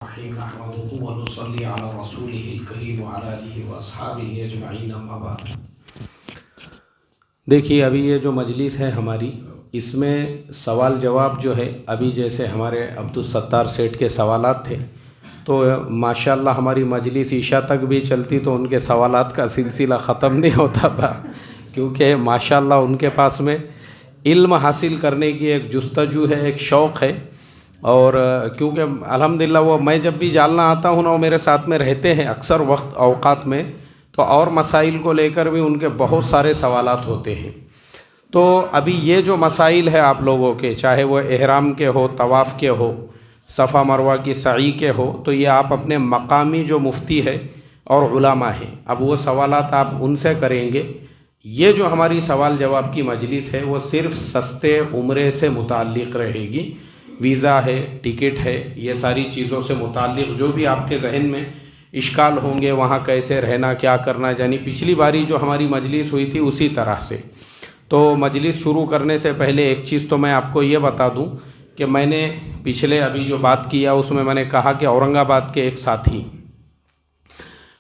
नहमदुहु व नुसल्ली अला रसूलिहिल करीम व अला आलिहि व अस्हाबिहि अजमईन अम्मा बाद। देखिए, अभी ये जो मजलिस है हमारी, इसमें सवाल जवाब जो है, अभी जैसे हमारे अब्दुल सत्तार सेठ के सवालात थे तो माशाल्लाह हमारी मजलिस ईशा तक भी चलती तो उनके सवालात का सिलसिला ख़त्म नहीं होता था, क्योंकि माशाल्लाह उनके पास में इल्म हासिल करने की एक जुस्तजू है, एक शौक़ है। और क्योंकि अल्हम्दुलिल्लाह वो मैं जब भी जालना आता हूँ ना, वो मेरे साथ में रहते हैं अक्सर वक्त औक़ात में, तो और मसाइल को लेकर भी उनके बहुत सारे सवालात होते हैं। तो अभी ये जो मसाइल है आप लोगों के, चाहे वो एहराम के हो, तवाफ़ के हो, सफ़ा मरवा की सई के हो, तो ये आप अपने मकामी जो मुफ्ती है और उलमा हैं, अब वो सवालात आप उनसे करेंगे। ये जो हमारी सवाल जवाब की मजलिस है वो सिर्फ़ सस्ते उम्रे से मुताल्लिक़ रहेगी। वीज़ा है, टिकट है, ये सारी चीज़ों से मुताल्लिक़ जो भी आपके जहन में इश्काल होंगे, वहाँ कैसे रहना, क्या करना, यानी पिछली बारी जो हमारी मजलिस हुई थी उसी तरह से। तो मजलिस शुरू करने से पहले एक चीज़ तो मैं आपको ये बता दूं कि मैंने पिछले अभी जो बात किया उसमें मैंने कहा कि औरंगाबाद के एक साथी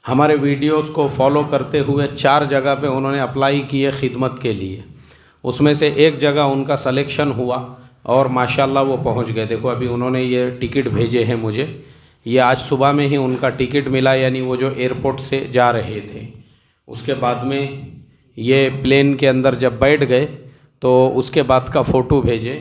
हमारे वीडियोस को फॉलो करते हुए 4 जगह पे उन्होंने अप्लाई किए खिदमत के लिए। उसमें से एक जगह उनका सलेक्शन हुआ और माशाल्लाह वो पहुंच गए। देखो अभी उन्होंने ये टिकट भेजे हैं मुझे, ये आज सुबह में ही उनका टिकट मिला, यानी वो जो एयरपोर्ट से जा रहे थे। उसके बाद में ये प्लेन के अंदर जब बैठ गए तो उसके बाद का फ़ोटो भेजे,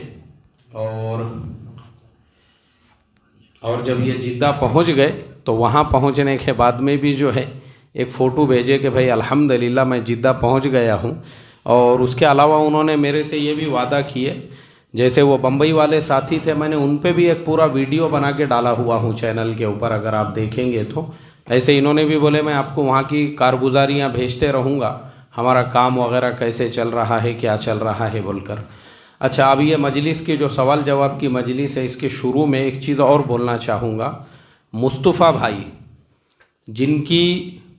और जब ये जिद्दा पहुंच गए तो वहाँ पहुंचने के बाद में भी जो है एक फ़ोटो भेजे कि भाई अल्हम्दुलिल्लाह मैं जिद्दा पहुंच गया हूँ। और उसके अलावा उन्होंने मेरे से ये भी वादा किए, जैसे वो बम्बई वाले साथी थे, मैंने उन पे भी एक पूरा वीडियो बना के डाला हुआ हूँ चैनल के ऊपर, अगर आप देखेंगे तो। ऐसे इन्होंने भी बोले मैं आपको वहाँ की कारगुजारियाँ भेजते रहूँगा, हमारा काम वगैरह कैसे चल रहा है, क्या चल रहा है बोलकर। अच्छा, अब ये मजलिस की जो सवाल जवाब की मजलिस है, इसके शुरू में एक चीज़ और बोलना चाहूँगा। मुस्तफ़ा भाई, जिनकी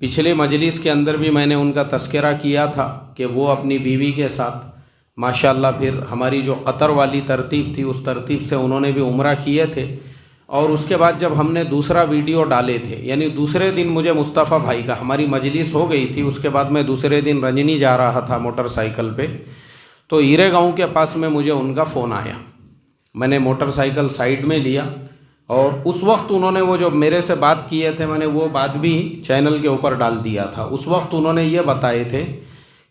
पिछले मजलिस के अंदर भी मैंने उनका तस्करा किया था कि वो अपनी बीवी के साथ माशाल्लाह फिर हमारी जो कतर वाली तरतीब थी उस तरतीब से उन्होंने भी उम्रा किए थे। और उसके बाद जब हमने दूसरा वीडियो डाले थे, यानी दूसरे दिन मुझे मुस्तफ़ा भाई का, हमारी मजलिस हो गई थी, उसके बाद मैं दूसरे दिन रजनी जा रहा था मोटरसाइकिल पे, तो हीरे गाँव के पास में मुझे उनका फ़ोन आया। मैंने मोटरसाइकिल साइड में लिया और उस वक्त उन्होंने वो जो मेरे से बात किए थे, मैंने वो बात भी चैनल के ऊपर डाल दिया था। उस वक्त उन्होंने ये बताए थे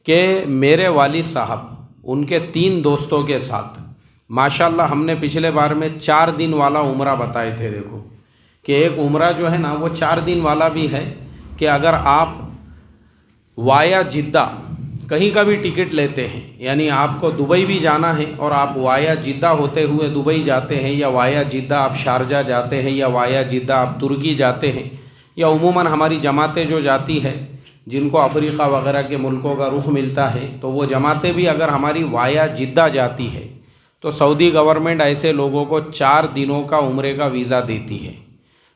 कि मेरे वालिद साहब उनके 3 दोस्तों के साथ माशाल्लाह, हमने पिछले बार में 4 दिन वाला उम्रा बताए थे। देखो कि एक उम्रा जो है ना वो 4 दिन वाला भी है, कि अगर आप वाया जिद्दा कहीं का भी टिकट लेते हैं, यानी आपको दुबई भी जाना है और आप वाया जिद्दा होते हुए दुबई जाते हैं, या वाया जिद्दा आप शारजा जाते हैं, या वाया जिद्दा आप तुर्की जाते हैं, या उमूमन हमारी जमातें जो जाती है जिनको अफ्रीका वगैरह के मुल्कों का रुख मिलता है, तो वो जमातें भी अगर हमारी वाया जिद्दा जाती है तो सऊदी गवर्नमेंट ऐसे लोगों को 4 दिनों का उम्रे का वीज़ा देती है।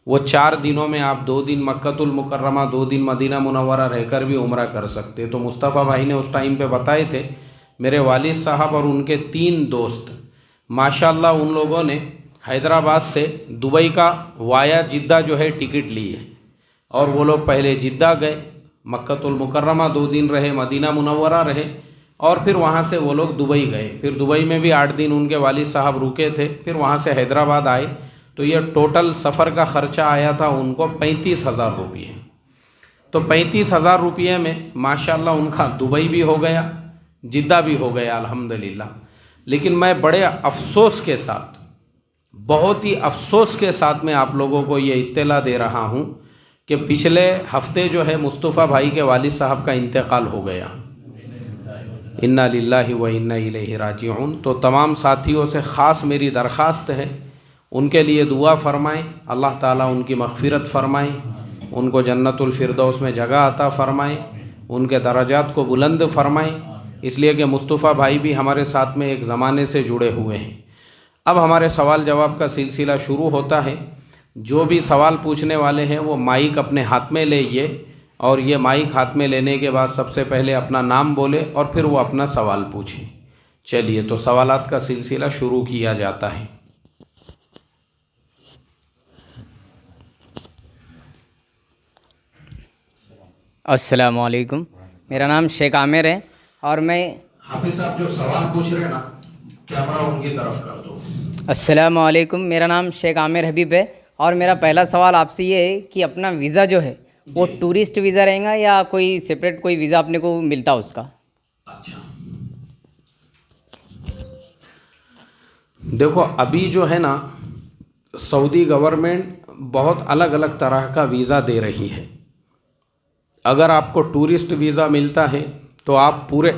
वो 4 दिनों में आप 2 दिन मक्कतुल मुकर्रमा, 2 दिन मदीना मुनव्वरा रहकर भी उम्रा कर सकते। तो मुस्तफ़ा भाई ने उस टाइम पे बताए थे, मेरे वालिद साहब और उनके 3 दोस्त माशाल्लाह उन लोगों ने हैदराबाद से दुबई का वाया जिद्दा जो है टिकट लिए, और वो लोग पहले जिद्दा गए, मक्कतुल मुकर्रमा 2 दिन रहे, मदीना मुनव्वरा रहे, और फिर वहाँ से वो लोग दुबई गए। फिर दुबई में भी 8 दिन उनके वालिद साहब रुके थे, फिर वहाँ से हैदराबाद आए। तो ये टोटल सफ़र का ख़र्चा आया था उनको 35,000 रुपये। तो 35,000 रुपये में माशाल्लाह उनका दुबई भी हो गया, जिद्दा भी हो गया अल्हम्दुलिल्लाह। लेकिन मैं बड़े अफसोस के साथ, बहुत ही अफसोस के साथ मैं आप लोगों को ये इत्तला दे रहा हूँ कि पिछले हफ्ते जो है मुस्तफ़ा भाई के वालिद साहब का इंतकाल हो गया। इन्ना लिल्लाहि व इन्ना इलैहि राजिऊन। तो तमाम साथियों से ख़ास मेरी दरख्वास्त है, उनके लिए दुआ फ़रमाएँ, अल्लाह ताला उनकी मग़फ़िरत फ़रमाएँ, उनको जन्नतुल फ़िरदौस में जगह अता फ़रमाएँ, उनके दराजात को बुलंद फ़रमाएँ, इसलिए कि मुस्तफ़ा भाई भी हमारे साथ में एक ज़माने से जुड़े हुए हैं। अब हमारे सवाल जवाब का सिलसिला शुरू होता है। जो भी सवाल पूछने वाले हैं वो माइक अपने हाथ में लेइए, और ये माइक हाथ में लेने के बाद सबसे पहले अपना नाम बोले और फिर वो अपना सवाल पूछें। चलिए, तो सवालात का सिलसिला शुरू किया जाता है। अस्सलाम वालेकुम। मेरा नाम शेख आमिर है और मैं हाफिज साहब जो सवाल पूछ रहे हैं ना, कैमरा उनकी तरफ कर दो। अस्सलाम वालेकुम, मेरा नाम शेख आमिर हबीब है और मेरा पहला सवाल आपसे ये है कि अपना वीज़ा जो है वो टूरिस्ट वीज़ा रहेगा या कोई सेपरेट कोई वीज़ा अपने को मिलता उसका? अच्छा, देखो अभी जो है ना, सऊदी गवर्नमेंट बहुत अलग अलग तरह का वीज़ा दे रही है। अगर आपको टूरिस्ट वीज़ा मिलता है तो आप पूरे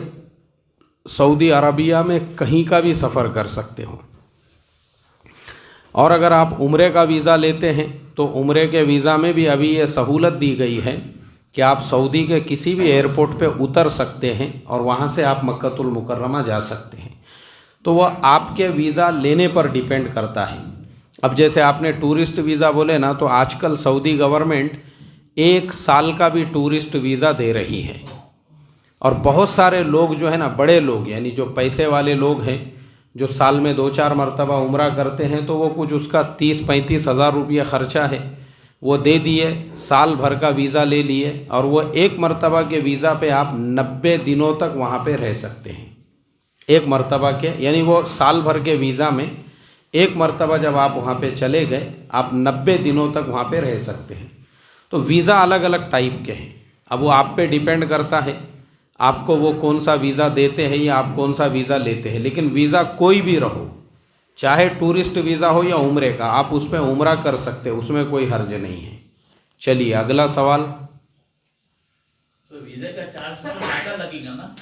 सऊदी अरबिया में कहीं का भी सफ़र कर सकते हो। और अगर आप उम्रे का वीज़ा लेते हैं तो उम्रे के वीज़ा में भी अभी ये सहूलत दी गई है कि आप सऊदी के किसी भी एयरपोर्ट पे उतर सकते हैं और वहाँ से आप मक्कतुल मुकर्रमा जा सकते हैं। तो वह आपके वीज़ा लेने पर डिपेंड करता है। अब जैसे आपने टूरिस्ट वीज़ा बोले ना, तो आजकल सऊदी गवर्नमेंट 1 साल का भी टूरिस्ट वीज़ा दे रही है। और बहुत सारे लोग जो है ना, बड़े लोग यानी जो पैसे वाले लोग हैं, जो साल में 2-4 मरतबा उम्रा करते हैं, तो वो कुछ उसका 30-35 हज़ार रुपये ख़र्चा है वो दे दिए, साल भर का वीज़ा ले लिए और वो 1 मरतबा के वीज़ा पे आप 90 दिनों तक वहाँ पे रह सकते हैं। 1 मरतबा के यानी वो साल भर के वीज़ा में 1 मरतबा जब आप वहाँ पे चले गए, आप 90 दिनों तक वहाँ पे रह सकते हैं। तो वीज़ा अलग अलग टाइप के हैं। अब वो आप पे डिपेंड करता है आपको वो कौन सा वीज़ा देते हैं या आप कौन सा वीज़ा लेते हैं। लेकिन वीज़ा कोई भी रहो, चाहे टूरिस्ट वीज़ा हो या उम्रे का, आप उसमें उम्रा कर सकते हो, उसमें कोई हर्ज नहीं है। चलिए अगला सवाल। तो वीज़ा का चार्ज तो ज़्यादा लगेगा ना,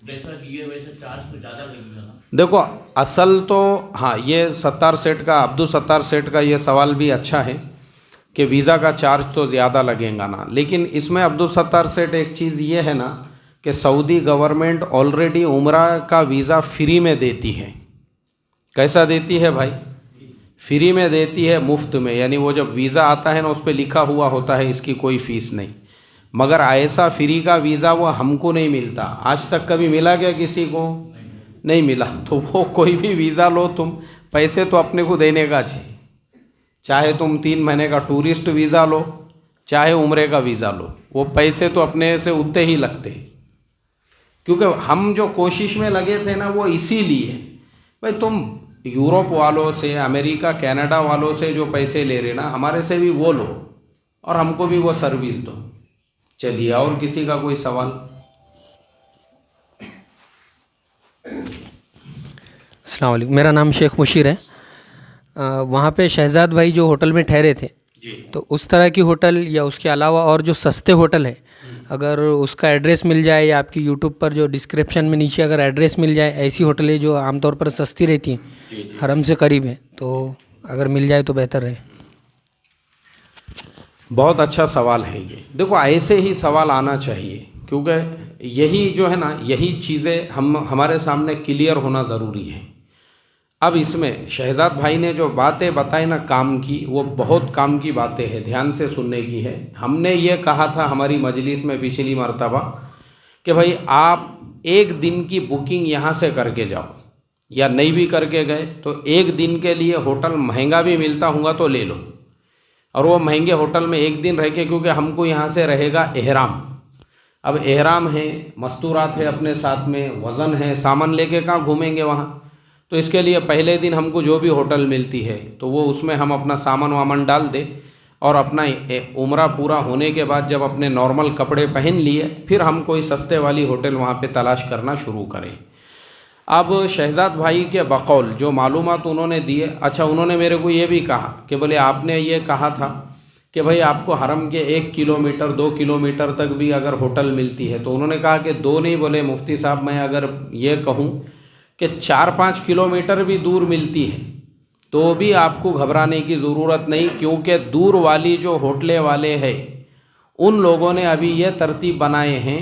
जैसा लिए वैसे चार्ज तो ज़्यादा लगेगा ना? देखो असल तो हाँ, ये सत्तार सेठ का, अब्दुल सत्तार सेठ का ये सवाल भी अच्छा है कि वीज़ा का चार्ज तो ज़्यादा लगेगा ना। लेकिन इसमें अब्दुल सत्तार सेठ एक चीज़ ये है ना कि सऊदी गवर्नमेंट ऑलरेडी उम्रा का वीज़ा फ्री में देती है। कैसा देती है भाई? फ्री में देती है, मुफ्त में। यानी वो जब वीज़ा आता है ना, उस पर लिखा हुआ होता है इसकी कोई फ़ीस नहीं। मगर ऐसा फ्री का वीज़ा वो हमको नहीं मिलता। आज तक कभी मिला क्या किसी को? नहीं मिला। तो वो कोई भी वीज़ा लो तुम, पैसे तो अपने को देने का चाहिए। चाहे तुम 3 महीने का टूरिस्ट वीज़ा लो, चाहे उम्रे का वीज़ा लो, वो पैसे तो अपने से उतने ही लगते हैं। क्योंकि हम जो कोशिश में लगे थे ना, वो इसीलिए भाई तुम यूरोप वालों से, अमेरिका कनाडा वालों से जो पैसे ले रहे ना, हमारे से भी वो लो और हमको भी वो सर्विस दो। चलिए और किसी का कोई सवाल? अस्सलाम वालेकुम, मेरा नाम शेख मुशीर है। वहाँ पे शहज़ाद भाई जो होटल में ठहरे थे, तो उस तरह की होटल या उसके अलावा और जो सस्ते होटल है, अगर उसका एड्रेस मिल जाए या आपकी यूट्यूब पर जो डिस्क्रिप्शन में नीचे अगर एड्रेस मिल जाए, ऐसी होटलें जो आमतौर पर सस्ती रहती हैं, हरम से करीब है, तो अगर मिल जाए तो बेहतर रहे। बहुत अच्छा सवाल है ये। देखो ऐसे ही सवाल आना चाहिए, क्योंकि यही जो है ना, यही चीज़ें हमारे सामने क्लियर होना ज़रूरी है। अब इसमें शहज़ाद भाई ने जो बातें बताई ना काम की, वो बहुत काम की बातें हैं, ध्यान से सुनने की है। हमने ये कहा था हमारी मजलिस में पिछली मर्तबा कि भाई आप 1 दिन की बुकिंग यहाँ से करके जाओ, या नहीं भी करके गए तो 1 दिन के लिए होटल महंगा भी मिलता होगा तो ले लो। और वो महंगे होटल में 1 दिन रह के, क्योंकि हमको यहाँ से रहेगा एहराम। अब एहराम है, मस्तूरात है अपने साथ में, वज़न है, सामान लेके कहाँ घूमेंगे वहाँ। तो इसके लिए पहले दिन हमको जो भी होटल मिलती है तो वो उसमें हम अपना सामान वामान डाल दें और अपना उम्रा पूरा होने के बाद जब अपने नॉर्मल कपड़े पहन लिए, फिर हम कोई सस्ते वाली होटल वहाँ पे तलाश करना शुरू करें। अब शहज़ाद भाई के बकौल जो मालूमात उन्होंने दिए, अच्छा उन्होंने मेरे को ये भी कहा कि बोले आपने ये कहा था कि भाई आपको हरम के 1 किलोमीटर 2 किलोमीटर तक भी अगर होटल मिलती है, तो उन्होंने कहा कि 2 नहीं, बोले मुफ्ती साहब मैं अगर ये कहूँ कि 4-5 किलोमीटर भी दूर मिलती है तो भी आपको घबराने की ज़रूरत नहीं, क्योंकि दूर वाली जो होटलें वाले हैं उन लोगों ने अभी ये तरतीब बनाए हैं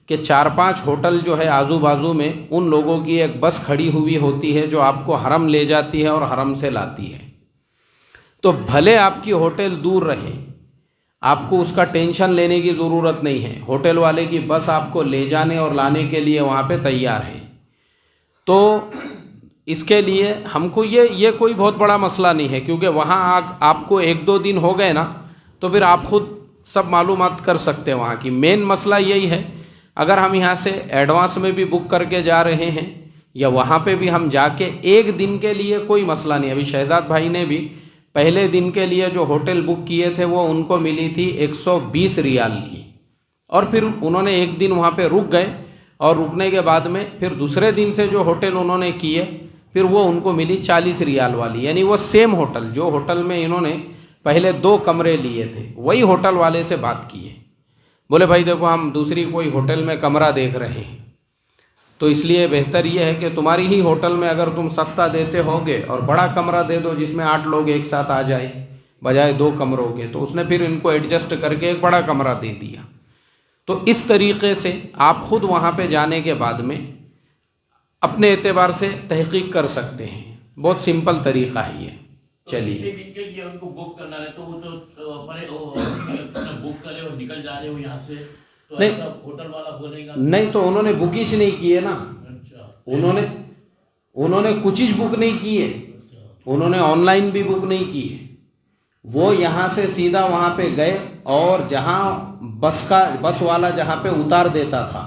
कि 4-5 होटल जो है आजू बाजू में, उन लोगों की एक बस खड़ी हुई होती है जो आपको हरम ले जाती है और हरम से लाती है। तो भले आपकी होटल दूर रहे, आपको उसका टेंशन लेने की ज़रूरत नहीं है। होटल वाले की बस आपको ले जाने और लाने के लिए वहाँ पे तैयार है। तो इसके लिए हमको ये कोई बहुत बड़ा मसला नहीं है, क्योंकि वहाँ आपको 1-2 दिन हो गए ना, तो फिर आप खुद सब मालूमात कर सकते हैं वहाँ की। मेन मसला यही है, अगर हम यहाँ से एडवांस में भी बुक करके जा रहे हैं या वहाँ पे भी हम जाके एक दिन के लिए, कोई मसला नहीं। अभी शहजाद भाई ने भी पहले दिन के लिए जो होटल बुक किए थे वो उनको मिली थी 120 रियाल की, और फिर उन्होंने एक दिन वहाँ पे रुक गए, और रुकने के बाद में फिर दूसरे दिन से जो होटल उन्होंने किए फिर वो उनको मिली 40 रियाल वाली। यानी वो सेम होटल, जो होटल में इन्होंने पहले 2 कमरे लिए थे, वही होटल वाले से बात किए। बोले भाई देखो हम दूसरी कोई होटल में कमरा देख रहे हैं, तो इसलिए बेहतर ये है कि तुम्हारी ही होटल में अगर तुम सस्ता देते होगे और बड़ा कमरा दे दो जिसमें 8 लोग एक साथ आ जाए, बजाय 2 कमरों के। तो उसने फिर इनको एडजस्ट करके एक बड़ा कमरा दे दिया। तो इस तरीक़े से आप ख़ुद वहाँ पे जाने के बाद में अपने एतबार से तहक़ीक़ कर सकते हैं। बहुत सिंपल तरीक़ा है ये। चलिए, के लिए उनको बुक करना है तो वो तो अपने बुक करे और निकल जा रहे हो यहाँ से, तो नहीं, ऐसा होटल वाला बोलेगा नहीं तो उन्होंने बुक ही नहीं किए ना। अच्छा, उन्होंने कुछ ही बुक नहीं किए, उन्होंने ऑनलाइन भी बुक नहीं किए। वो यहाँ से सीधा वहाँ पे गए और जहाँ बस वाला जहाँ पे उतार देता था,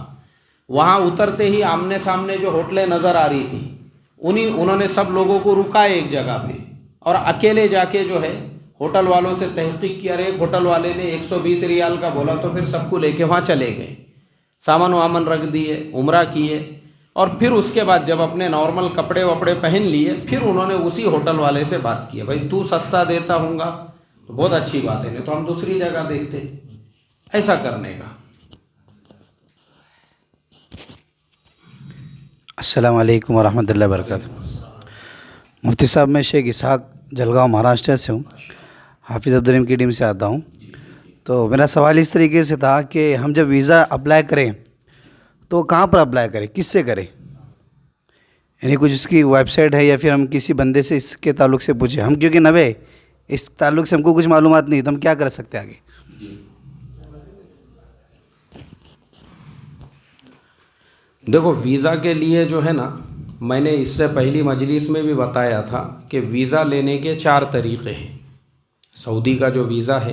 वहाँ उतरते ही आमने सामने जो होटलें नज़र आ रही थी उन्होंने सब लोगों को रुका एक जगह पे, और अकेले जाके जो है होटल वालों से तहक़ीक़ किया। अरे एक होटल वाले ने 120 रियाल का बोला, तो फिर सबको लेके वहाँ चले गए, सामान वामान रख दिए, उम्रा किए, और फिर उसके बाद जब अपने नॉर्मल कपड़े वपड़े पहन लिए फिर उन्होंने उसी होटल वाले से बात की, भाई तू सस्ता देता होगा तो बहुत अच्छी बात है, नहीं तो हम दूसरी जगह देखते। ऐसा करने का। अस्सलाम वालेकुम वरहमतुल्लाहि वबरकातुहू। मुफ्ती साहब, मैं शेख इसहाक जलगांव महाराष्ट्र से हूँ, हाफिज़ अब्दुल की टीम से आता हूँ। तो मेरा सवाल इस तरीके से था कि हम जब वीज़ा अप्लाई करें तो कहाँ पर अप्लाई करें, किससे करें? यानी कुछ उसकी वेबसाइट है या फिर हम किसी बंदे से इसके ताल्लुक़ से पूछें? हम क्योंकि नवे इस ताल्लुक़ से हमको कुछ मालूमात नहीं, तो हम क्या कर सकते हैं आगे? देखो, वीज़ा के लिए जो है ना, मैंने इससे पहली मजलिस में भी बताया था कि वीज़ा लेने के 4 तरीक़े हैं। सऊदी का जो वीज़ा है,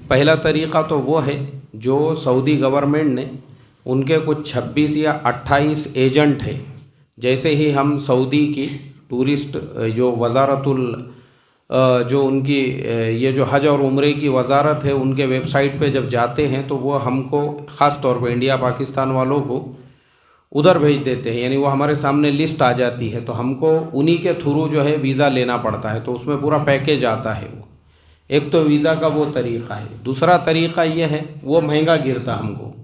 पहला तरीक़ा तो वो है जो सऊदी गवर्नमेंट ने, उनके कुछ 26 या 28 एजेंट है। जैसे ही हम सऊदी की टूरिस्ट जो वज़ारतुल जो उनकी ये जो हज और उम्रे की वज़ारत है, उनके वेबसाइट पे जब जाते हैं तो वो हमको ख़ास तौर पे इंडिया पाकिस्तान वालों को उधर भेज देते हैं। यानी वो हमारे सामने लिस्ट आ जाती है, तो हमको उन्हीं के थ्रू जो है वीज़ा लेना पड़ता है। तो उसमें पूरा पैकेज आता है वो। एक तो वीज़ा का वो तरीक़ा है। दूसरा तरीक़ा ये है, वो महंगा गिरता हमको।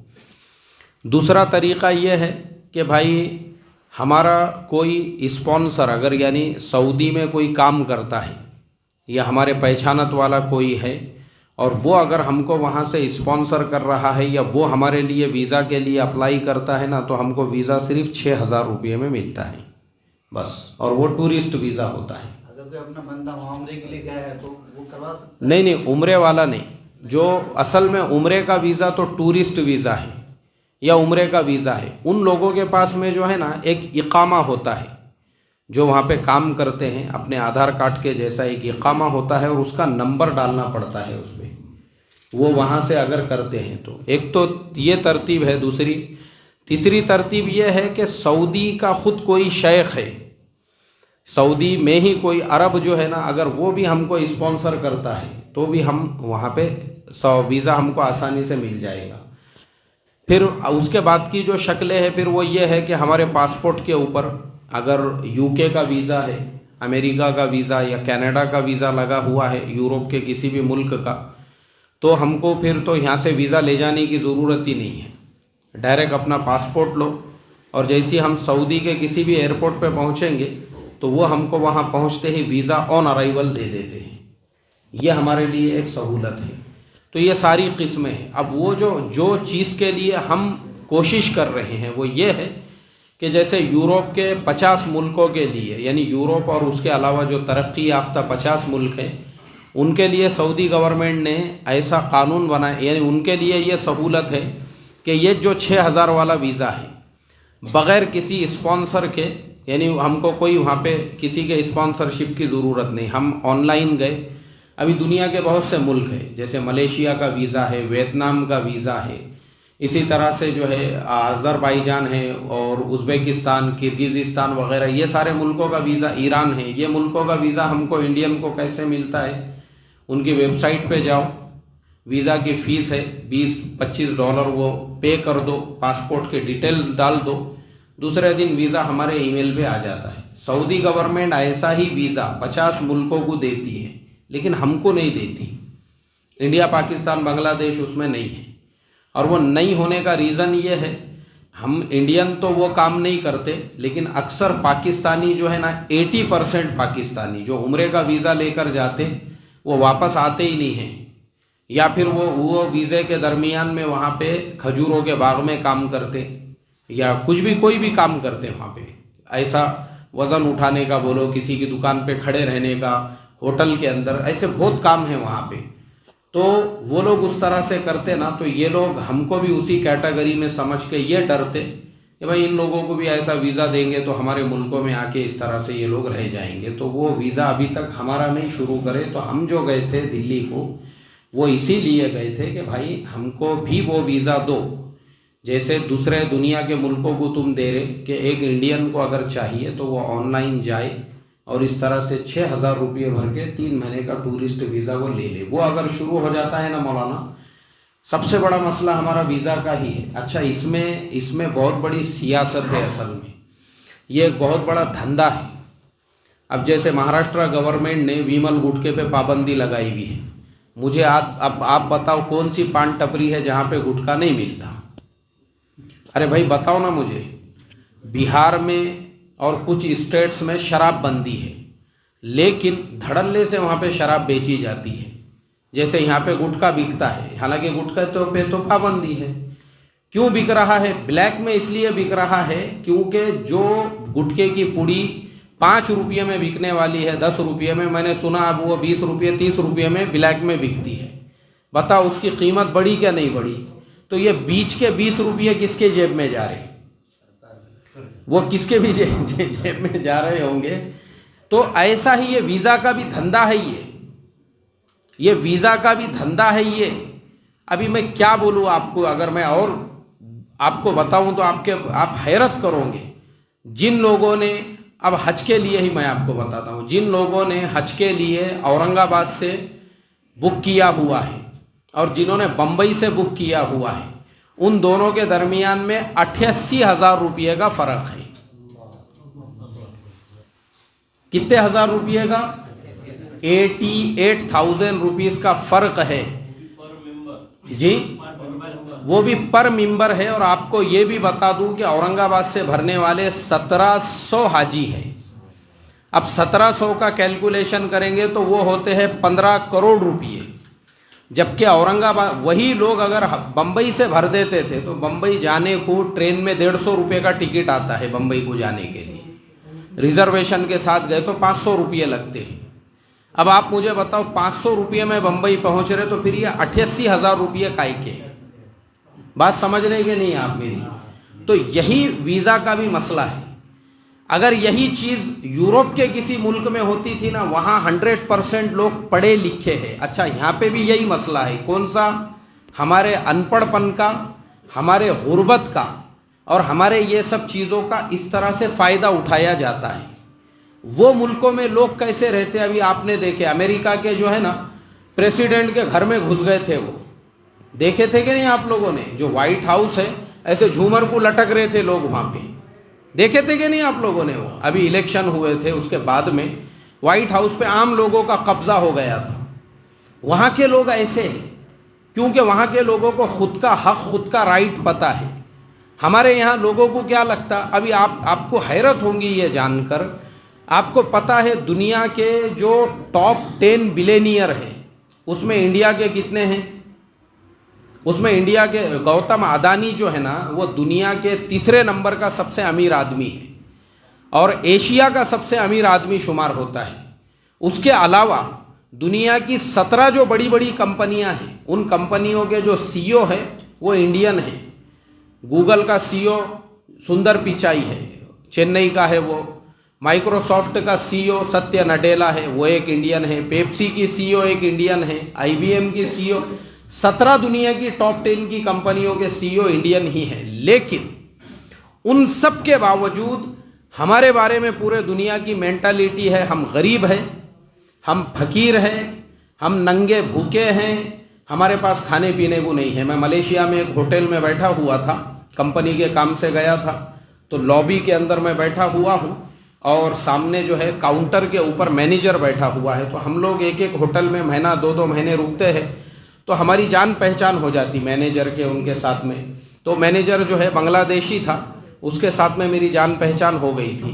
दूसरा तरीक़ा ये है कि भाई हमारा कोई स्पॉन्सर अगर यानी सऊदी में कोई काम करता है या हमारे पहचानत वाला कोई है, और वो अगर हमको वहाँ से स्पॉन्सर कर रहा है या वो हमारे लिए वीज़ा के लिए अप्लाई करता है ना, तो हमको वीज़ा सिर्फ 6,000 रुपये में मिलता है बस, और वो टूरिस्ट वीज़ा होता है। अगर कोई अपना बंदा उम्रे के लिए गया है तो वो करवा सकता है? नहीं, उम्रे वाला नहीं। जो असल में उम्रे का वीज़ा तो टूरिस्ट वीज़ा है या उम्रे का वीज़ा है, उन लोगों के पास में जो है ना एक इकामा होता है, जो वहाँ पे काम करते हैं, अपने आधार कार्ड के जैसा एक इकामा होता है और उसका नंबर डालना पड़ता है उसमें। वो वहाँ से अगर करते हैं तो एक तो ये तरतीब है। तीसरी तरतीब ये है कि सऊदी का ख़ुद कोई शेख है, सऊदी में ही कोई अरब जो है ना, अगर वो भी हमको स्पॉन्सर करता है तो भी हम वहाँ पे वीज़ा हमको आसानी से मिल जाएगा। फिर उसके बाद की जो शक्लें हैं, फिर वो ये है कि हमारे पासपोर्ट के ऊपर अगर यूके का वीज़ा है, अमेरिका का वीज़ा या कनाडा का वीज़ा लगा हुआ है, यूरोप के किसी भी मुल्क का, तो हमको फिर तो यहाँ से वीज़ा ले जाने की ज़रूरत ही नहीं है। डायरेक्ट अपना पासपोर्ट लो और जैसे ही हम सऊदी के किसी भी एयरपोर्ट पे पहुँचेंगे तो वो हमको वहाँ पहुँचते ही वीज़ा ऑन अराइवल दे देते हैं। ये हमारे लिए एक सहूलत है। तो ये सारी किस्में हैं। अब वो जो चीज़ के लिए हम कोशिश कर रहे हैं वो ये है कि जैसे यूरोप के 50 मुल्कों के लिए, यानी यूरोप और उसके अलावा जो तरक्की याफ्ता 50 मुल्क हैं, उनके लिए सऊदी गवर्नमेंट ने ऐसा कानून बनाया, यानी उनके लिए ये सहूलत है कि ये जो 6,000 वाला वीज़ा है, बग़ैर किसी स्पॉन्सर के, यानी हमको कोई वहाँ पे किसी के स्पॉन्सरशिप की ज़रूरत नहीं। हम ऑनलाइन गए, अभी दुनिया के बहुत से मुल्क हैं, जैसे मलेशिया का वीज़ा है, वियतनाम का वीज़ा है, इसी तरह से जो है अज़रबैजान है और उज़्बेकिस्तान, किर्गिज़िस्तान वगैरह, ये सारे मुल्कों का वीज़ा, ईरान है, ये मुल्कों का वीज़ा हमको इंडियन को कैसे मिलता है? उनकी वेबसाइट पे जाओ, वीज़ा की फ़ीस है $20-25, वो पे कर दो, पासपोर्ट के डिटेल डाल दो, दूसरे दिन वीज़ा हमारे ईमेल पे आ जाता है। सऊदी गवर्नमेंट ऐसा ही वीज़ा 50 मुल्कों को देती है, लेकिन हमको नहीं देती। इंडिया, पाकिस्तान, बांग्लादेश उसमें नहीं है, और वो नहीं होने का रीज़न ये है, हम इंडियन तो वो काम नहीं करते, लेकिन अक्सर पाकिस्तानी जो है ना, 80% पाकिस्तानी जो उम्रे का वीज़ा लेकर जाते वो वापस आते ही नहीं हैं, या फिर वो वीज़े के दरमियान में वहाँ पे खजूरों के बाग में काम करते, या कुछ भी कोई भी काम करते वहाँ पे, ऐसा वज़न उठाने का बोलो, किसी की दुकान पे खड़े रहने का, होटल के अंदर, ऐसे बहुत काम है वहाँ पे। तो वो लोग उस तरह से करते ना, तो ये लोग हमको भी उसी कैटेगरी में समझ के ये डरते कि भाई इन लोगों को भी ऐसा वीज़ा देंगे तो हमारे मुल्कों में आके इस तरह से ये लोग रह जाएंगे, तो वो वीज़ा अभी तक हमारा नहीं शुरू करे। तो हम जो गए थे दिल्ली को, वो इसीलिए गए थे कि भाई हमको भी वो वीज़ा दो, जैसे दूसरे दुनिया के मुल्कों को तुम दे रहे कि एक इंडियन को अगर चाहिए तो वो ऑनलाइन जाए और इस तरह से 6,000 रुपये भर के 3 महीने का टूरिस्ट वीज़ा वो ले ले। वो अगर शुरू हो जाता है ना मौलाना, सबसे बड़ा मसला हमारा वीज़ा का ही है। अच्छा, इसमें बहुत बड़ी सियासत है, असल में ये एक बहुत बड़ा धंधा है। अब जैसे महाराष्ट्र गवर्नमेंट ने विमल गुटखे पे पाबंदी लगाई हुई है, मुझे अब आप बताओ कौन सी पान टपरी है जहाँ पे गुटखा नहीं मिलता? अरे भाई बताओ ना मुझे। बिहार में और कुछ स्टेट्स में शराब बंदी है, लेकिन धड़ल्ले से वहाँ पे शराब बेची जाती है, जैसे यहाँ पे गुटखा बिकता है, हालांकि गुटखा तो पाबंदी है। क्यों बिक रहा है? ब्लैक में इसलिए बिक रहा है क्योंकि जो गुटखे की पुड़ी 5 रुपये में बिकने वाली है 10 रुपये में, मैंने सुना अब वो 20 रुपये 30 रुपये में ब्लैक में बिकती है। बताओ उसकी कीमत बढ़ी क्या नहीं बढ़ी? तो ये बीच के 20 रुपये किसके जेब में जा रहे? वो किसके भी जेब में जा रहे होंगे। तो ऐसा ही ये वीज़ा का भी धंधा है, ये वीज़ा का भी धंधा है ये। अभी मैं क्या बोलूँ आपको, अगर मैं और आपको बताऊं तो आप हैरत करोगे। जिन लोगों ने अब हज के लिए ही मैं आपको बताता हूँ, जिन लोगों ने हज के लिए औरंगाबाद से बुक किया हुआ है और जिन्होंने बम्बई से बुक किया हुआ है, उन दोनों के दरमियान में 88,000 रुपये का फ़र्क है। कितने हज़ार रुपये का? 88,000 रुपीज़ का फ़र्क है जी, वो भी पर मेंबर है। और आपको ये भी बता दूं कि औरंगाबाद से भरने वाले 1700 हाजी हैं। अब 1700 का कैलकुलेशन करेंगे तो वो होते हैं 15 करोड़ रुपये, जबकि औरंगाबाद वही लोग अगर बम्बई से भर देते थे तो बम्बई जाने को ट्रेन में 150 रुपये का टिकट आता है बम्बई को जाने के लिए, रिजर्वेशन के साथ गए तो 500 रुपये लगते हैं। अब आप मुझे बताओ 500 रुपये में बम्बई पहुंच रहे तो फिर ये 88,000 रुपये काय के? बात समझ रहे कि नहीं आप मेरी? तो यही वीज़ा का भी मसला है। अगर यही चीज़ यूरोप के किसी मुल्क में होती थी ना, वहाँ 100% लोग पढ़े लिखे हैं। अच्छा, यहाँ पे भी यही मसला है। कौन सा? हमारे अनपढ़पन का, हमारे गुर्बत का, और हमारे ये सब चीज़ों का इस तरह से फ़ायदा उठाया जाता है। वो मुल्कों में लोग कैसे रहते? अभी आपने देखे अमेरिका के जो है ना प्रेसिडेंट के घर में घुस गए थे, वो देखे थे कि नहीं आप लोगों ने? जो वाइट हाउस है, ऐसे झूमर को लटक रहे थे लोग वहाँ पे, देखे थे कि नहीं आप लोगों ने? वो अभी इलेक्शन हुए थे, उसके बाद में वाइट हाउस पे आम लोगों का कब्जा हो गया था। वहाँ के लोग ऐसे हैं क्योंकि वहाँ के लोगों को खुद का हक, खुद का राइट पता है। हमारे यहाँ लोगों को क्या लगता, अभी आपको हैरत होंगी ये जानकर, आपको पता है दुनिया के जो टॉप 10 बिलियनियर हैं उसमें इंडिया के कितने हैं? उसमें इंडिया के गौतम अदानी जो है ना, वो दुनिया के 3रे नंबर का सबसे अमीर आदमी है और एशिया का सबसे अमीर आदमी शुमार होता है। उसके अलावा दुनिया की 17 जो बड़ी बड़ी कंपनियां हैं, उन कंपनियों के जो CEO है वो इंडियन है। गूगल का CEO सुंदर पिचाई है, चेन्नई का है वो। माइक्रोसॉफ्ट का सीईओ सत्य नडेला है, वो एक इंडियन है। पेप्सी की सीईओ एक इंडियन है। IBM की सीईओ, 17 दुनिया की टॉप 10 की कंपनियों के सीईओ इंडियन ही हैं। लेकिन उन सब के बावजूद हमारे बारे में पूरे दुनिया की मेंटालिटी है, हम गरीब हैं, हम फकीर हैं, हम नंगे भूखे हैं, हमारे पास खाने पीने को नहीं है। मैं मलेशिया में एक होटल में बैठा हुआ था, कंपनी के काम से गया था, तो लॉबी के अंदर मैं बैठा हुआ हूँ और सामने जो है काउंटर के ऊपर मैनेजर बैठा हुआ है। तो हम लोग एक एक होटल में महीना 2-2 महीने रुकते हैं, तो हमारी जान पहचान हो जाती मैनेजर के उनके साथ में। तो मैनेजर जो है बांग्लादेशी था, उसके साथ में मेरी जान पहचान हो गई थी।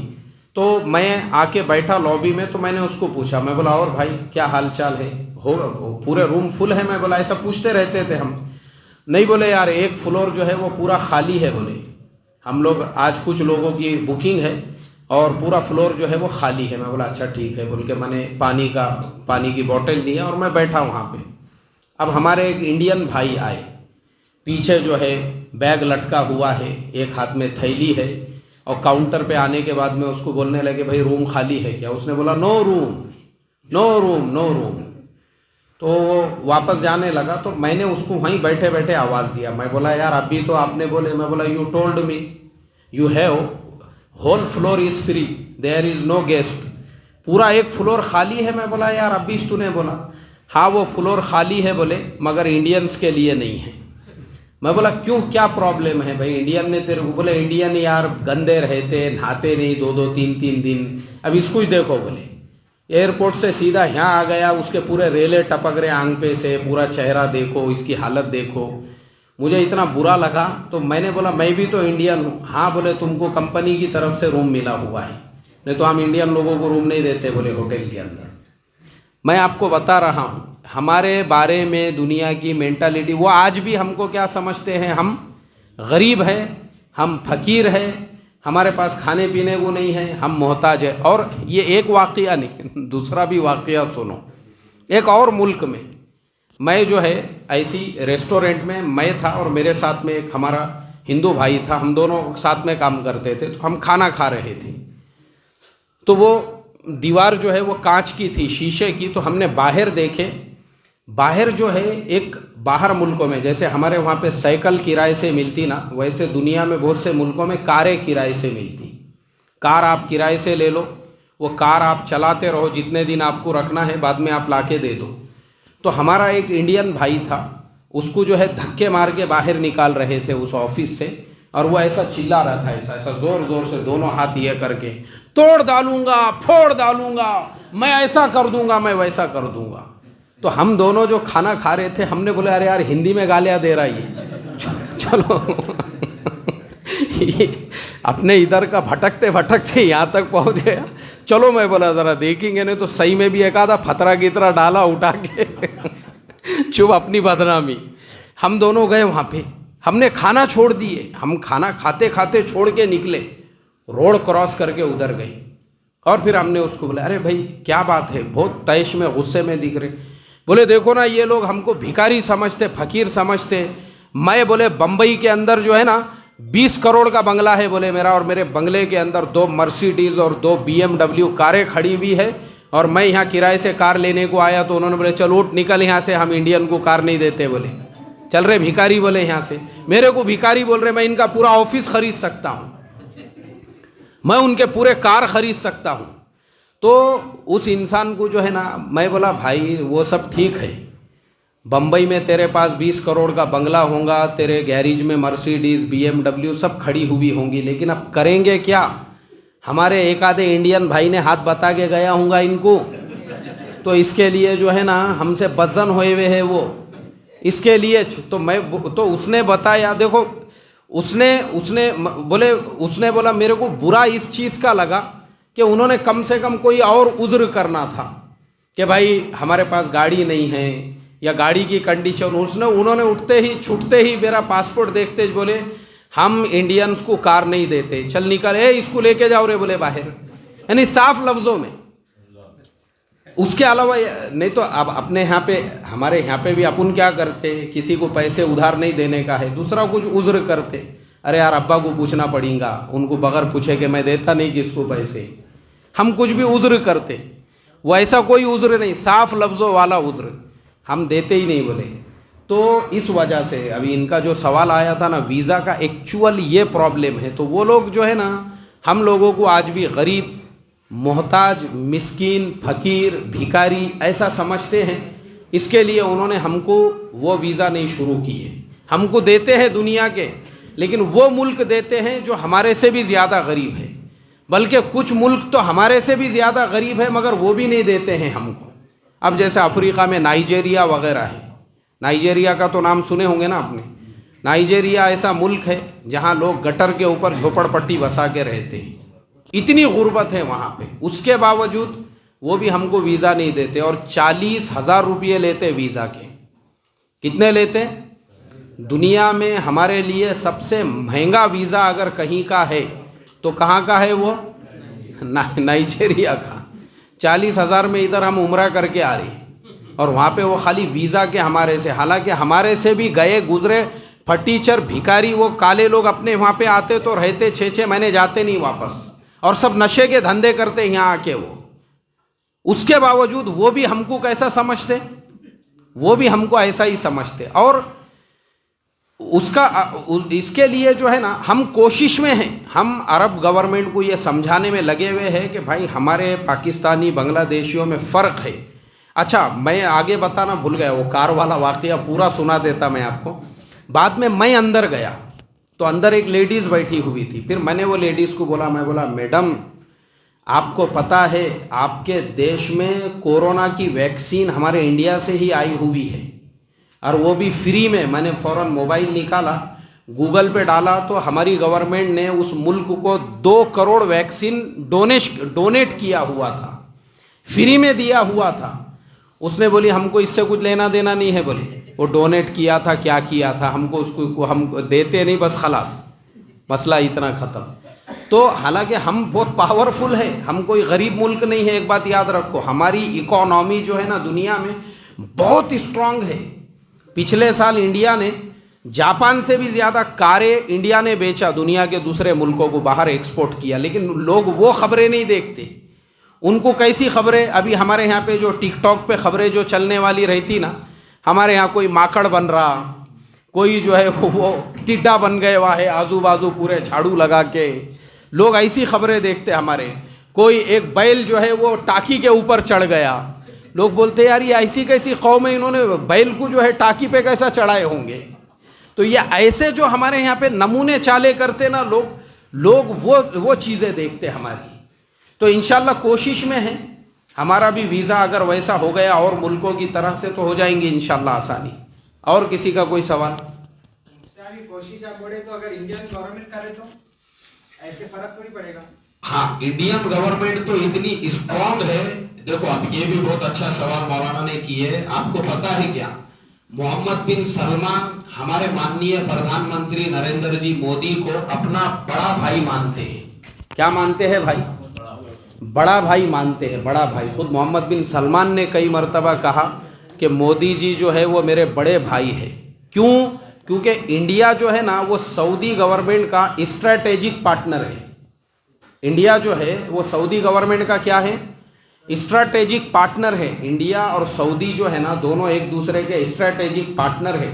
तो मैं आके बैठा लॉबी में, तो मैंने उसको पूछा, मैं बोला और भाई क्या हाल चाल है, हो पूरे रूम फुल है? मैं बोला ऐसा पूछते रहते थे हम। नहीं, बोले यार एक फ्लोर जो है वो पूरा खाली है, बोले हम लोग आज कुछ लोगों की बुकिंग है और पूरा फ्लोर जो है वो खाली है। मैं बोला अच्छा ठीक है, बोल के मैंने पानी की बोतल ली और मैं बैठा वहाँ पे। अब हमारे एक इंडियन भाई आए, पीछे जो है बैग लटका हुआ है, एक हाथ में थैली है, और काउंटर पे आने के बाद में उसको बोलने लगे भाई रूम खाली है क्या? उसने बोला no room, no room, no room. तो वो वापस जाने लगा, तो मैंने उसको वहीं बैठे बैठे आवाज़ दिया। मैं बोला यार अभी तो आपने बोले, मैं बोला you told me you have whole floor is free, there is no guest, पूरा एक फ्लोर खाली है। मैं बोला यार अभी तूने बोला, हाँ वो फ्लोर खाली है बोले, मगर इंडियंस के लिए नहीं है। मैं बोला क्यों, क्या प्रॉब्लम है भाई? इंडियन ने तेरे को, बोले इंडियन यार गंदे रहते, नहाते नहीं 2-2 3-3 दिन। अब इसको ही देखो, बोले एयरपोर्ट से सीधा यहाँ आ गया, उसके पूरे रेले टपक रहे आंग पे से, पूरा चेहरा देखो, इसकी हालत देखो। मुझे इतना बुरा लगा, तो मैंने बोला मैं भी तो इंडियन हूँ। हाँ बोले तुमको कंपनी की तरफ से रूम मिला हुआ है, नहीं तो हम इंडियन लोगों को रूम नहीं देते बोले होटल के अंदर। मैं आपको बता रहा हूँ हमारे बारे में दुनिया की मेंटालिटी, वो आज भी हमको क्या समझते हैं, हम गरीब हैं, हम फकीर हैं, हमारे पास खाने पीने को नहीं है, हम मोहताज है। और ये एक वाक़या नहीं, दूसरा भी वाक़या सुनो। एक और मुल्क में मैं जो है ऐसी रेस्टोरेंट में मैं था और मेरे साथ में एक हमारा हिंदू भाई था, हम दोनों साथ में काम करते थे। तो हम खाना खा रहे थे, तो वो दीवार जो है वो कांच की थी, शीशे की। तो हमने बाहर देखे, बाहर जो है एक बाहर मुल्कों में जैसे हमारे वहाँ पे साइकिल किराए से मिलती ना, वैसे दुनिया में बहुत से मुल्कों में कारें किराए से मिलती। कार आप किराए से ले लो, वो कार आप चलाते रहो, जितने दिन आपको रखना है, बाद में आप लाके दे दो। तो हमारा एक इंडियन भाई था, उसको जो है धक्के मार के बाहर निकाल रहे थे उस ऑफिस से, और वो ऐसा चिल्ला रहा था, ऐसा ऐसा ज़ोर ज़ोर से दोनों हाथ ये करके, तोड़ डालूंगा, फोड़ डालूंगा, मैं ऐसा कर दूंगा, मैं वैसा कर दूंगा। तो हम दोनों जो खाना खा रहे थे, हमने बोले अरे यार हिंदी में गालियाँ दे रहा है, चलो अपने इधर का भटकते भटकते यहाँ तक पहुँच गया। चलो मैं बोला ज़रा देखेंगे, नहीं तो सही में भी एक आधा फतरा की तरह डाला उठा के चुप अपनी बदनामी। हम दोनों गए वहाँ पे, हमने खाना छोड़ दिए, हम खाना खाते खाते छोड़ के निकले, रोड क्रॉस करके उधर गए। और फिर हमने उसको बोला अरे भाई क्या बात है, बहुत तैश में गुस्से में दिख रहे। बोले देखो ना ये लोग हमको भिखारी समझते, फकीर समझते। मैं बोले बम्बई के अंदर जो है ना 20 करोड़ का बंगला है बोले मेरा, और मेरे बंगले के अंदर 2 मर्सिडीज़ और 2 BMW कारें खड़ी हुई है, और मैं यहाँ किराए से कार लेने को आया। तो उन्होंने बोले चलो उठ निकल यहाँ से, हम इंडियन को कार नहीं देते, बोले चल रहे भिखारी बोले यहाँ से। मेरे को भिखारी बोल रहे, मैं इनका पूरा ऑफिस खरीद सकता हूँ, मैं उनके पूरे कार खरीद सकता हूँ। तो उस इंसान को जो है ना, मैं बोला भाई वो सब ठीक है, बम्बई में तेरे पास 20 करोड़ का बंगला होगा, तेरे गैरेज में मर्सिडीज़ BMW सब खड़ी हुई होंगी, लेकिन अब करेंगे क्या? हमारे एक आधे इंडियन भाई ने हाथ बता के गया होगा इनको, तो इसके लिए जो है ना हमसे बदजन हुए हुए है वो, इसके लिए। तो उसने बताया, देखो उसने बोला मेरे को बुरा इस चीज़ का लगा कि उन्होंने कम से कम कोई और उज़्र करना था कि भाई हमारे पास गाड़ी नहीं है या गाड़ी की कंडीशन। उन्होंने उठते ही छूटते ही मेरा पासपोर्ट देखते बोले हम इंडियंस को कार नहीं देते, चल निकल, इसको लेके जाओ रे बोले बाहर, यानी साफ लफ्ज़ों में। उसके अलावा नहीं तो अब अपने यहाँ पे, हमारे यहाँ पे भी अपन क्या करते, किसी को पैसे उधार नहीं देने का है, दूसरा कुछ उज़्र करते, अरे यार अब्बा को पूछना पड़ेगा, उनको बगैर पूछे कि मैं देता नहीं किसको पैसे। हम कुछ भी उज़्र करते, वो ऐसा कोई उज़्र नहीं, साफ लफ्ज़ों वाला उज़्र हम देते ही नहीं बोले। तो इस वजह से अभी इनका जो सवाल आया था ना वीज़ा का, एक्चुअल ये प्रॉब्लम है। तो वो लोग जो है ना हम लोगों को आज भी गरीब, मोहताज, मिस्कीन, फ़कीर, भिखारी ऐसा समझते हैं। इसके लिए उन्होंने हमको वो वीज़ा नहीं शुरू किए। हमको देते हैं दुनिया के, लेकिन वो मुल्क देते हैं जो हमारे से भी ज़्यादा गरीब है, बल्कि कुछ मुल्क तो हमारे से भी ज़्यादा गरीब है मगर वो भी नहीं देते हैं हमको। अब जैसे अफ्रीका में नाइजेरिया वगैरह है, नाइजेरिया का तो नाम सुने होंगे ना आपने। नाइजेरिया ऐसा मुल्क है जहाँ लोग गटर के ऊपर झोपड़पट्टी बसा के रहते हैं, इतनी गुर्बत है वहाँ पे। उसके बावजूद वो भी हमको वीज़ा नहीं देते और 40,000 रुपये लेते वीज़ा के। कितने लेते? दुनिया में हमारे लिए सबसे महंगा वीज़ा अगर कहीं का है तो कहाँ का है वो? नाइजेरिया का। 40,000 में इधर हम उम्रा करके आ रही हैं और वहाँ पे वो खाली वीज़ा के हमारे से, हालांकि हमारे से भी गए गुजरे फटीचर भिखारी, वो काले लोग अपने वहाँ पे आते तो रहते 6-6 महीने, जाते नहीं वापस, और सब नशे के धंधे करते यहाँ आके वो। उसके बावजूद वो भी हमको कैसा समझते? वो भी हमको ऐसा ही समझते। और उसका इसके लिए जो है ना हम कोशिश में हैं, हम अरब गवर्नमेंट को ये समझाने में लगे हुए हैं कि भाई हमारे पाकिस्तानी बांग्लादेशियों में फ़र्क है। अच्छा, मैं आगे बताना भूल गया, वो कार वाला वाक़या पूरा सुना देता मैं आपको। बाद में मैं अंदर गया तो अंदर एक लेडीज़ बैठी हुई थी। फिर मैंने वो लेडीज़ को बोला, मैं बोला मैडम आपको पता है आपके देश में कोरोना की वैक्सीन हमारे इंडिया से ही आई हुई है और वो भी फ्री में। मैंने फ़ौरन मोबाइल निकाला, गूगल पे डाला तो हमारी गवर्नमेंट ने उस मुल्क को 2 करोड़ वैक्सीन डोनेट किया हुआ था, फ्री में दिया हुआ था। उसने बोली हमको इससे कुछ लेना देना नहीं है, बोले वो डोनेट किया था, क्या किया था, हमको उसको हम देते नहीं, बस खलास मसला इतना ख़त्म। तो हालांकि हम बहुत पावरफुल है, हम कोई गरीब मुल्क नहीं है। एक बात याद रखो, हमारी इकोनॉमी जो है ना दुनिया में बहुत स्ट्रांग है। पिछले साल इंडिया ने जापान से भी ज़्यादा कारें इंडिया ने बेचा, दुनिया के दूसरे मुल्कों को बाहर एक्सपोर्ट किया। लेकिन लोग वो खबरें नहीं देखते। उनको कैसी खबरें, अभी हमारे यहाँ पे जो टिकटॉक पे खबरें जो चलने वाली रहती ना, हमारे यहाँ कोई माकड़ बन रहा, कोई जो है वो टिड्डा बन गए हुआ है, आजू बाजू पूरे झाड़ू लगा के लोग ऐसी खबरें देखते हमारे। कोई एक बैल जो है वो टाकी के ऊपर चढ़ गया, लोग बोलते यार ये ऐसी कैसी कौम है, इन्होंने बैल को जो है टाकी पे कैसा चढ़ाए होंगे। तो ये ऐसे जो हमारे यहाँ पे नमूने चाले करते ना लोग वो चीज़ें देखते हमारी। तो इंशाल्लाह कोशिश में है, हमारा भी वीज़ा अगर वैसा हो गया और मुल्कों की तरह से तो हो जाएंगे इंशाल्लाह आसानी। और किसी का कोई सवाल? कोशिश आप बोले तो अगर इंडियन गवर्नमेंट करे तो ऐसे फर्क तो नहीं पड़ेगा? हाँ, इंडियन गवर्नमेंट तो इतनी स्ट्रांग है। देखो अब ये भी बहुत अच्छा सवाल मौलाना ने किए है। आपको पता है क्या, मोहम्मद बिन सलमान हमारे माननीय प्रधानमंत्री नरेंद्र जी मोदी को अपना बड़ा भाई मानते हैं। क्या मानते हैं भाई? बड़ा भाई मानते हैं, बड़ा भाई। खुद मोहम्मद बिन सलमान ने कई मर्तबा कहा कि मोदी जी जो है वो मेरे बड़े भाई है। क्यों? क्योंकि इंडिया जो है ना वो सऊदी गवर्नमेंट का स्ट्रैटेजिक पार्टनर है। इंडिया जो है वो सऊदी गवर्नमेंट का क्या है? स्ट्रैटेजिक पार्टनर है। इंडिया और सऊदी जो है ना दोनों एक दूसरे के स्ट्रैटेजिक पार्टनर है।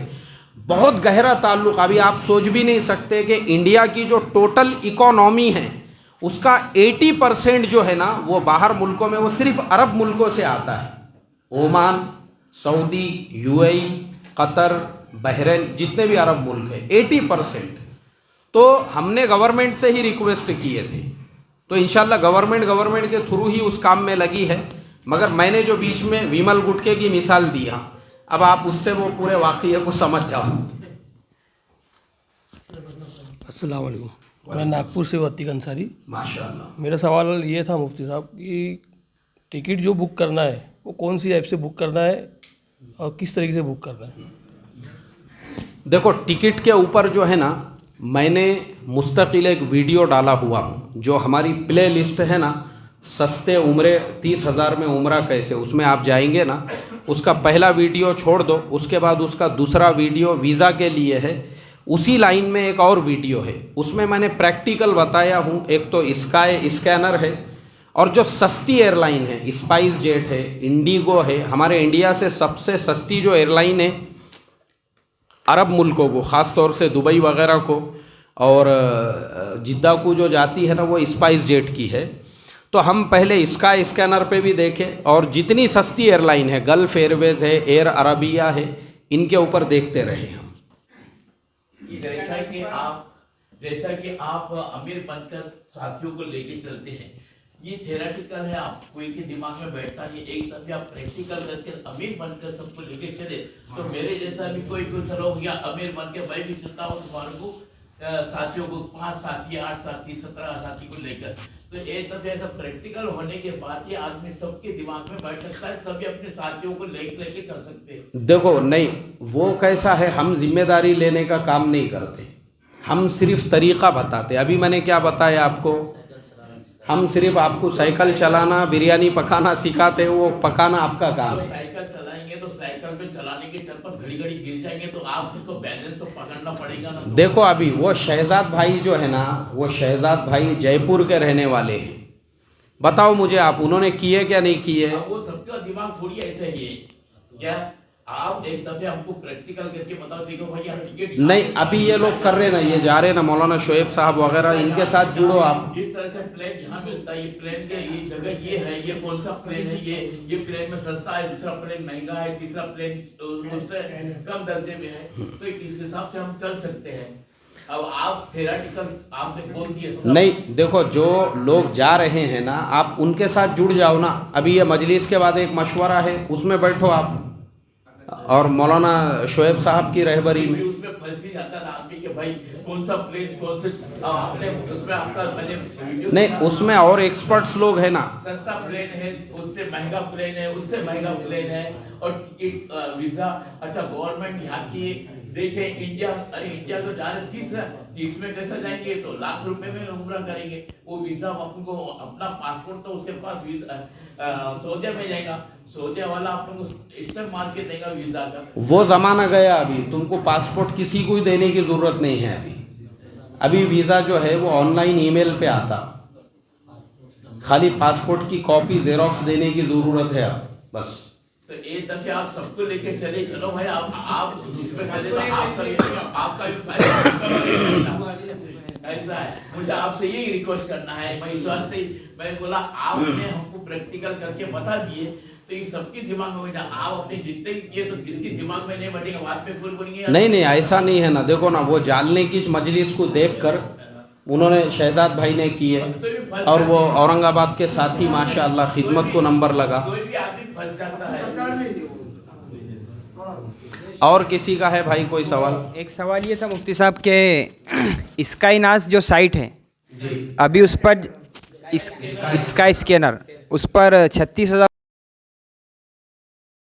बहुत गहरा ताल्लुक़। अभी आप सोच भी नहीं सकते कि इंडिया की जो टोटल इकोनॉमी है उसका 80% जो है ना वो बाहर मुल्कों में, वो सिर्फ अरब मुल्कों से आता है। Oman, Saudi, UAE, Qatar, Bahrain, जितने भी अरब मुल्क हैं 80%। तो हमने गवर्नमेंट से ही रिक्वेस्ट किए थे, तो इंशाल्लाह गवर्नमेंट के थ्रू ही उस काम में लगी है। मगर मैंने जो बीच में विमल गुटके की मिसाल दिया, अब आप उससे वो पूरे वाक़ये को समझ जाओ। अस्सलाम वालेकुम, मैं नागपुर से अतीक अंसारी। माशाल्लाह। मेरा सवाल ये था मुफ्ती साहब कि टिकट जो बुक करना है वो कौन सी ऐप से बुक करना है और किस तरीके से बुक करना है? देखो टिकट के ऊपर जो है ना मैंने मुस्तकिल एक वीडियो डाला हुआ हूँ, जो हमारी प्ले लिस्ट है ना सस्ते उम्रे 30,000 में उम्रा कैसे, उसमें आप जाएंगे ना, उसका पहला वीडियो छोड़ दो, उसके बाद उसका दूसरा वीडियो वीज़ा के लिए है। उसी लाइन में एक और वीडियो है, उसमें मैंने प्रैक्टिकल बताया हूँ। एक तो स्काई स्कैनर है और जो सस्ती एयरलाइन है, स्पाइस जेट है, इंडिगो है, हमारे इंडिया से सबसे सस्ती जो एयरलाइन है अरब मुल्कों को, ख़ास तौर से दुबई वगैरह को और जिद्दा को जो जाती है ना, वो स्पाइस जेट की है। तो हम पहले स्काई स्कैनर पे भी देखें और जितनी सस्ती एयरलाइन है, गल्फ़ एयरवेज़ है, एयर अरबिया है, इनके ऊपर देखते रहे हम। जैसा कि आप अमीर बनकर साथियों को लेके चलते हैं, ये थेरेटिकल है, आप कोई के दिमाग में बैठता नहीं। एक तरफ आप प्रैक्टिकल करके अमीर बनकर सबको लेके चले तो मेरे जैसा भी कोई चलो या अमीर बन के मैं भी चलता हूँ तुम्हारे को साथियों को 5 साथी 8 साथी 17 साथी को लेकर, तो एक तरफ ऐसा प्रैक्टिकल होने के बाद ये आदमी सबके दिमाग में बैठ सकता है, सभी अपने साथियों को लेके चल सकते हैं। देखो नहीं, वो कैसा है, हम जिम्मेदारी लेने का काम नहीं करते, हम सिर्फ तरीक़ा बताते। अभी मैंने क्या बताया आपको, हम सिर्फ आपको साइकिल चलाना, बिरयानी पकाना सिखाते हैं, वो पकाना आपका काम है। साइकिल चलाएंगे तो साइकिल पे चलाने के चल पर घड़ी घड़ी गिर जाएंगे तो आप उसको बैलेंस तो पकड़ना पड़ेगा ना। देखो अभी वो शहजाद भाई जो है ना, वो शहजाद भाई जयपुर के रहने वाले हैं। बताओ मुझे आप, उन्होंने किए क्या नहीं किए? वो सबका दिमाग थोड़ी ऐसे ही है क्या? आप एक दफे हमको प्रैक्टिकल करके बताओ, देखो भाई आप टिकट नहीं, अभी ये लोग कर रहे ना, ये जा रहे ना, मौलाना शोएब साहब वगैरह, इनके साथ जुड़ो आप। इस तरह से प्लेन यहाँ मिलता है, ये प्लेन के ये जगह ये है, ये कौन सा प्लेन है, ये प्लेन में सस्ता है, दूसरा प्लेन महंगा है, तीसरा प्लेन उससे कम दर्जे में है, तो इस हिसाब से हम चल सकते हैं। अब आप थेरेटिकल आपने बोल दिया नहीं, देखो जो लोग जा रहे हैं ना, आप उनके साथ जुड़ जाओ ना। अभी ये मजलिस के बाद एक मशवरा है, उसमें बैठो आप और मौलाना शोएब साहब की रहबरी में। उसमें फंसी जाता है आदमी के भाई कौन सा प्लेन कौन से आपने उसमें आपका मैंने वीडियो नहीं, उसमें और एक्सपर्ट्स लोग हैं ना। सस्ता प्लेन है, उससे महंगा प्लेन है, उससे महंगा प्लेन है, और टिकट वीजा। अच्छा गवर्नमेंट यहाँ की देखे इंडिया, अरे इंडिया तो जा रहे 30 में कैसा जाएंगे, तो लाख रुपए में उम्रा करेंगे। वो वीजा आपको अपना पासपोर्ट तो उसके पास वीजा सऊदी में जाएगा, सऊदी वाला आप लोग स्टैम्प मार के देगा वीजा का। वो जमाना गया, अभी तुमको पासपोर्ट किसी को ही देने की जरूरत नहीं है। अभी वीज़ा जो है वो ऑनलाइन ईमेल पे आता, खाली पासपोर्ट की कॉपी जेरोक्स देने की जरूरत है अब बस। तो एक दफे आप सबको लेके चले, चलो भाई आप उसमें चले तो आपका ऐसा है। मुझे आपसे यही रिक्वेस्ट करना है, मैं इस वास्ते मैं बोला आपने हमको प्रैक्टिकल करके बता दिए तो ये सबके दिमाग में बैठा। आप अपने जितने किए तो किसके दिमाग में नहीं बैठेगा, बात में भूल बोलेंगे। नहीं, ऐसा नहीं है ना। देखो ना, वो जालने की मजलिस को देखकर उन्होंने शहजाद भाई ने किए, और वो औरंगाबाद के साथी माशाअल्लाह खिदमत को नंबर लगा। कोई भी आदमी फंस जाता है। और किसी का है भाई कोई सवाल? एक सवाल ये था मुफ्ती साहब के स्काईनास जो साइट है अभी उस पर स्काई स्कैनर, उस पर 36,000